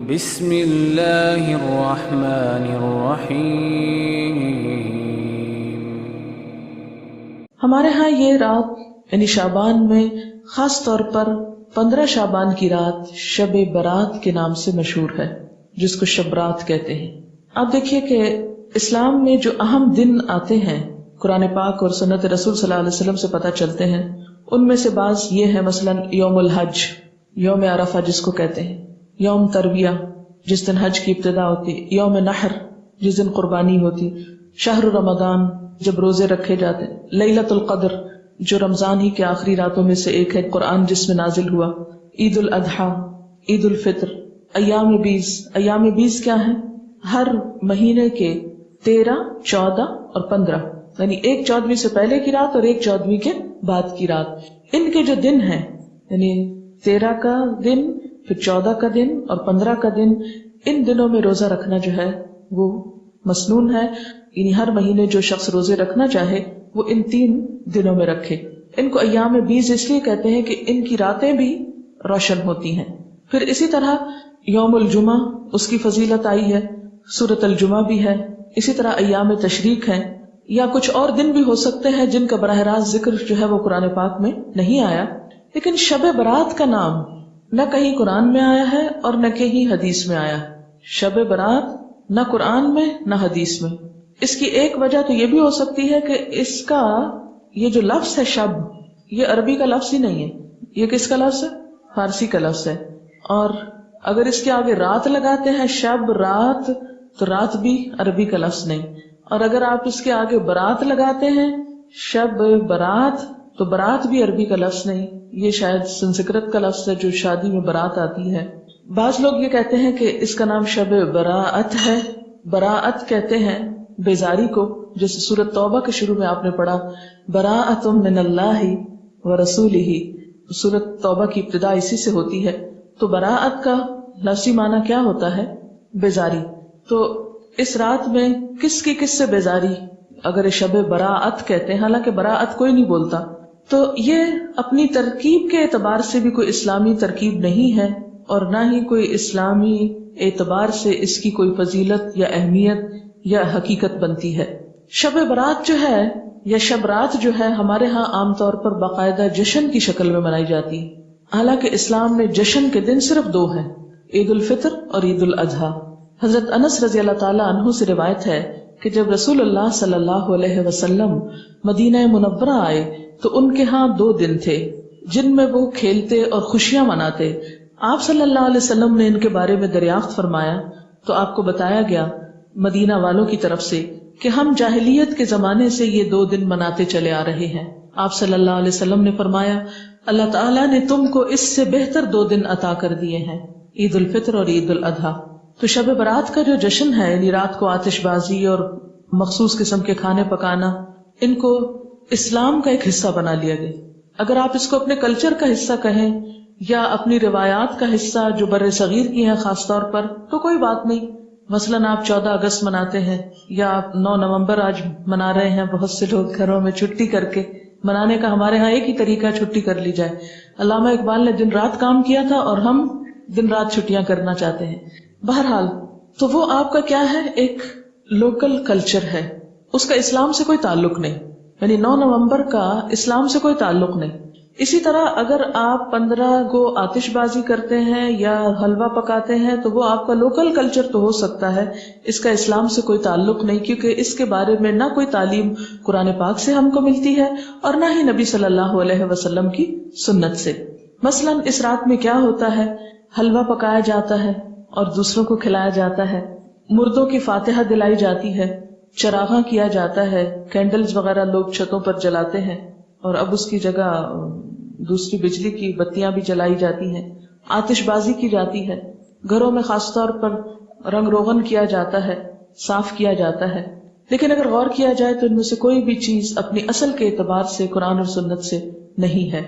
بسم اللہ الرحمن الرحیم. ہمارے ہاں یہ رات یعنی شعبان میں خاص طور پر 15 شعبان کی رات شب برات کے نام سے مشہور ہے، جس کو شب رات کہتے ہیں. آپ دیکھیے کہ اسلام میں جو اہم دن آتے ہیں قرآن پاک اور سنت رسول صلی اللہ علیہ وسلم سے پتہ چلتے ہیں، ان میں سے بعض یہ ہے، مثلا یوم الحج، یوم عرفہ جس کو کہتے ہیں، یوم ترویہ جس دن حج کی ابتدا ہوتی، یوم نحر جس دن قربانی ہوتی، شہر رمضان جب روزے رکھے جاتے، لیلۃ القدر جو رمضان ہی کے آخری راتوں میں سے ایک ہے، قرآن جس میں نازل ہوا، عید الاضحیٰ، عید الفطر، ایام بیس. ایام بیس کیا ہیں؟ ہر مہینے کے 13، 14 اور 15، یعنی ایک 14ویں سے پہلے کی رات اور ایک 14ویں کے بعد کی رات. ان کے جو دن ہیں یعنی 13 کا دن، پھر 14 کا دن اور 15 کا دن، ان دنوں میں روزہ رکھنا جو ہے وہ مسنون ہے. یعنی ہر مہینے جو شخص روزے رکھنا چاہے وہ ان 3 دنوں میں رکھے. ان کو ایام بیس اس لیے کہتے ہیں کہ ان کی راتیں بھی روشن ہوتی ہیں. پھر اسی طرح یوم الجمعہ، اس کی فضیلت آئی ہے، سورۃ الجمعہ بھی ہے. اسی طرح ایام تشریق ہیں، یا کچھ اور دن بھی ہو سکتے ہیں جن کا براہ راست ذکر جو ہے وہ قرآن پاک میں نہیں آیا. لیکن شب برات کا نام نہ کہیں قرآن میں آیا ہے اور نہ کہیں حدیث میں آیا. شب برات نہ قرآن میں نہ حدیث میں. اس کی ایک وجہ تو یہ بھی ہو سکتی ہے کہ اس کا یہ جو لفظ ہے شب، یہ عربی کا لفظ ہی نہیں ہے. یہ کس کا لفظ ہے؟ فارسی کا لفظ ہے. اور اگر اس کے آگے رات لگاتے ہیں، شب رات، تو رات بھی عربی کا لفظ نہیں. اور اگر آپ اس کے آگے برات لگاتے ہیں، شب برات، تو برات بھی عربی کا لفظ نہیں، یہ شاید سنسکرت کا لفظ ہے جو شادی میں برات آتی ہے. بعض لوگ یہ کہتے ہیں کہ اس کا نام شب براءت ہے. براءت کہتے ہیں بیزاری کو، جیسے سورۃ توبہ کے شروع میں آپ نے پڑھا براءۃ من اللہ ورسولہ. سورۃ توبہ کی ابتدا اسی سے ہوتی ہے. تو براءت کا لفظی معنی کیا ہوتا ہے؟ بیزاری. تو اس رات میں کس کی کس سے بیزاری اگر شب براءت کہتے ہیں، حالانکہ براءت کوئی نہیں بولتا، تو یہ اپنی ترکیب کے اعتبار سے بھی کوئی اسلامی ترکیب نہیں ہے، اور نہ ہی کوئی اسلامی اعتبار سے اس کی کوئی فضیلت یا اہمیت یا حقیقت بنتی ہے. شب برات جو ہے یا شب رات جو ہے ہمارے ہاں عام طور پر باقاعدہ جشن کی شکل میں منائی جاتی ہے. حالانکہ اسلام میں جشن کے دن صرف 2 ہیں، عید الفطر اور عید الاضحیٰ. حضرت انس رضی اللہ تعالیٰ عنہ سے روایت ہے کہ جب رسول اللہ صلی اللہ علیہ وسلم مدینہ منورہ آئے تو ان کے ہاں 2 دن تھے جن میں وہ کھیلتے اور خوشیاں مناتے. آپ صلی اللہ علیہ وسلم نے ان کے بارے میں دریافت فرمایا تو آپ کو بتایا گیا مدینہ والوں کی طرف سے کہ ہم جاہلیت کے زمانے سے یہ 2 دن مناتے چلے آ رہے ہیں. آپ صلی اللہ علیہ وسلم نے فرمایا اللہ تعالیٰ نے تم کو اس سے بہتر 2 دن عطا کر دیے ہیں، عید الفطر اور عید الاضحیٰ. تو شب برات کا جو جشن ہے یعنی رات کو آتش بازی اور مخصوص قسم کے کھانے پکانا، ان کو اسلام کا ایک حصہ بنا لیا گیا. اگر آپ اس کو اپنے کلچر کا حصہ کہیں یا اپنی روایات کا حصہ جو بر صغیر کی ہیں خاص طور پر، تو کوئی بات نہیں. مثلاً آپ 14 اگست مناتے ہیں یا آپ 9 نومبر آج منا رہے ہیں، بہت سے لوگ گھروں میں چھٹی کر کے منانے کا ہمارے ہاں ایک ہی طریقہ چھٹی کر لی جائے. علامہ اقبال نے دن رات کام کیا تھا اور ہم دن رات چھٹیاں کرنا چاہتے ہیں. بہرحال تو وہ آپ کا کیا ہے، ایک لوکل کلچر ہے، اس کا اسلام سے کوئی تعلق نہیں. یعنی 9 نومبر کا اسلام سے کوئی تعلق نہیں. اسی طرح اگر آپ 15 کو آتش بازی کرتے ہیں یا حلوہ پکاتے ہیں تو وہ آپ کا لوکل کلچر تو ہو سکتا ہے، اس کا اسلام سے کوئی تعلق نہیں، کیونکہ اس کے بارے میں نہ کوئی تعلیم قرآن پاک سے ہم کو ملتی ہے اور نہ ہی نبی صلی اللہ علیہ وسلم کی سنت سے. مثلاً اس رات میں کیا ہوتا ہے، حلوہ پکایا جاتا ہے اور دوسروں کو کھلایا جاتا ہے، مردوں کی فاتحہ دلائی جاتی ہے، چراغاں کیا جاتا ہے، کینڈلز وغیرہ لوگ چھتوں پر جلاتے ہیں، اور اب اس کی جگہ دوسری بجلی کی بتیاں بھی جلائی جاتی ہیں، آتش بازی کی جاتی ہے، گھروں میں خاص طور پر رنگ روغن کیا جاتا ہے، صاف کیا جاتا ہے. لیکن اگر غور کیا جائے تو ان میں سے کوئی بھی چیز اپنی اصل کے اعتبار سے قرآن اور سنت سے نہیں ہے.